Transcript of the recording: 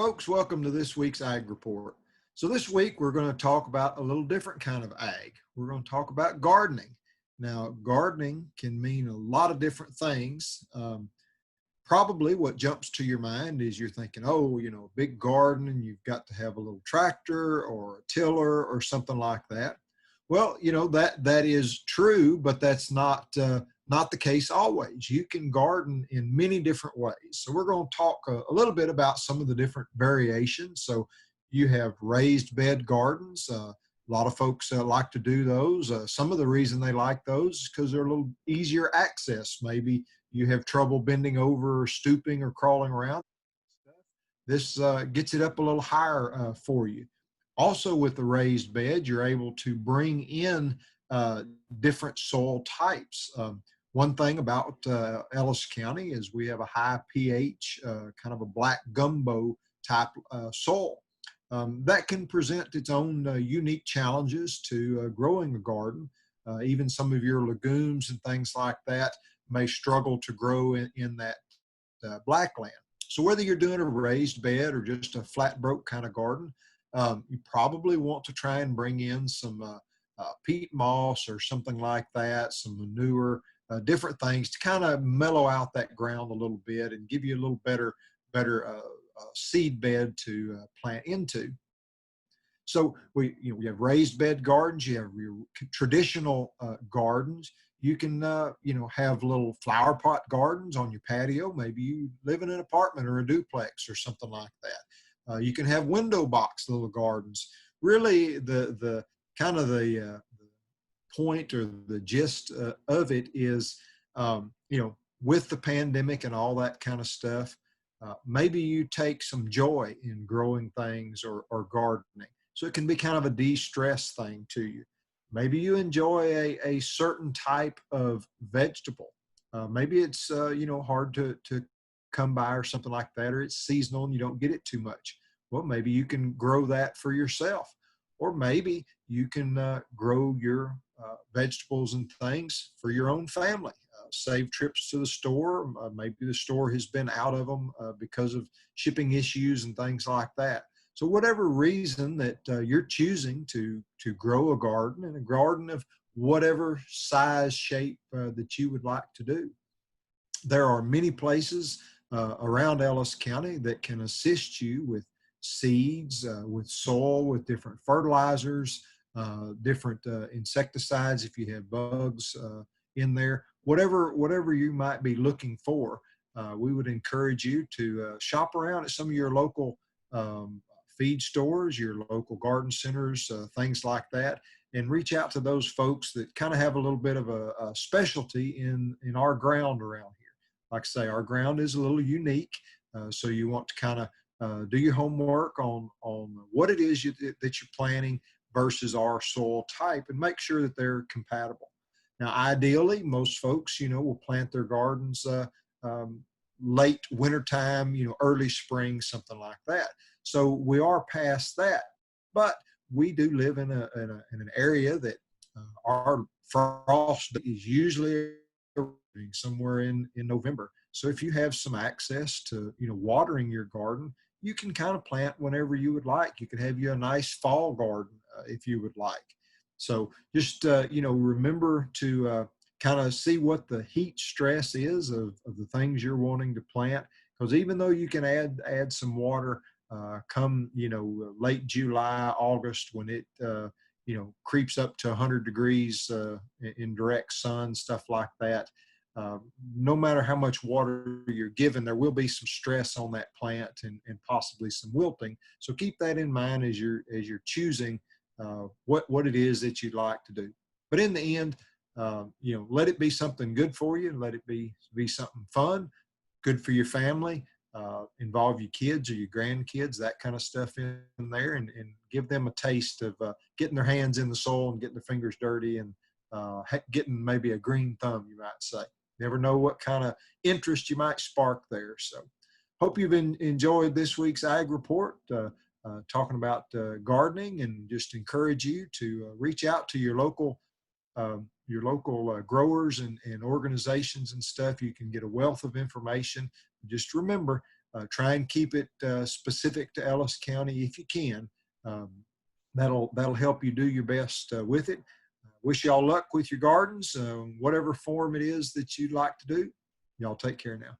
folks, welcome to this week's Ag Report. So this week we're going to talk about a little different kind of ag. We're going to talk about gardening. Now, gardening can mean a lot of different things. Probably what jumps to your mind is you're thinking, oh, a big garden and you've got to have a little tractor or a tiller or something like that. Well, that is true, but that's not the case always. You can garden in many different ways. So we're going to talk a little bit about some of the different variations. So you have raised bed gardens. A lot of folks like to do those. Some of the reason they like those is because they're a little easier access. Maybe you have trouble bending over or stooping or crawling around. This gets it up a little higher for you. Also with the raised bed, you're able to bring in different soil types. One thing about Ellis County is we have a high pH, kind of a black gumbo type soil. That can present its own unique challenges to growing a garden. Even some of your legumes and things like that may struggle to grow in that black land. So whether you're doing a raised bed or just a flat broke kind of garden, you probably want to try and bring in some peat moss or something like that, some manure, different things to kind of mellow out that ground a little bit and give you a little better seed bed to plant into. So we have raised bed gardens, you have your traditional gardens. You can, have little flower pot gardens on your patio. Maybe you live in an apartment or a duplex or something like that. You can have window box little gardens. Really, the kind of the point or the gist of it is, with the pandemic and all that kind of stuff, maybe you take some joy in growing things or gardening. So it can be kind of a de-stress thing to you. Maybe you enjoy a certain type of vegetable. Maybe it's, hard to come by or something like that, or it's seasonal and you don't get it too much. Well, maybe you can grow that for yourself. Or maybe you can grow your vegetables and things for your own family. Save trips to the store. Maybe the store has been out of them because of shipping issues and things like that. So whatever reason that you're choosing to grow a garden, and a garden of whatever size, shape that you would like to do. There are many places around Ellis County that can assist you with seeds, with soil, with different fertilizers, different insecticides if you have bugs in there. Whatever you might be looking for, we would encourage you to shop around at some of your local feed stores, your local garden centers, things like that, and reach out to those folks that kind of have a little bit of a specialty in our ground around here. Like I say, our ground is a little unique, so you want to kind of do your homework on what it is that you're planting versus our soil type, and make sure that they're compatible. Now, ideally, most folks, will plant their gardens late wintertime, early spring, something like that. So we are past that, but we do live in an area that our frost is usually somewhere in November. So if you have some access to, watering your garden, you can kind of plant whenever you would like. You could have you a nice fall garden if you would like. So just, remember to kind of see what the heat stress is of the things you're wanting to plant. Because even though you can add some water come, late July, August, when it, creeps up to 100 degrees in direct sun, stuff like that. No matter how much water you're given, there will be some stress on that plant and possibly some wilting. So keep that in mind as you're choosing what it is that you'd like to do. But in the end, let it be something good for you, and let it be something fun, good for your family. Involve your kids or your grandkids, that kind of stuff in there, and give them a taste of getting their hands in the soil and getting their fingers dirty, and getting maybe a green thumb, you might say. Never know what kind of interest you might spark there. So hope you've enjoyed this week's Ag Report, talking about gardening, and just encourage you to reach out to your local growers and organizations and stuff. You can get a wealth of information. Just remember, Try and keep it specific to Ellis County if you can. That'll help you do your best with it. Wish y'all luck with your gardens, whatever form it is that you'd like to do. Y'all take care now.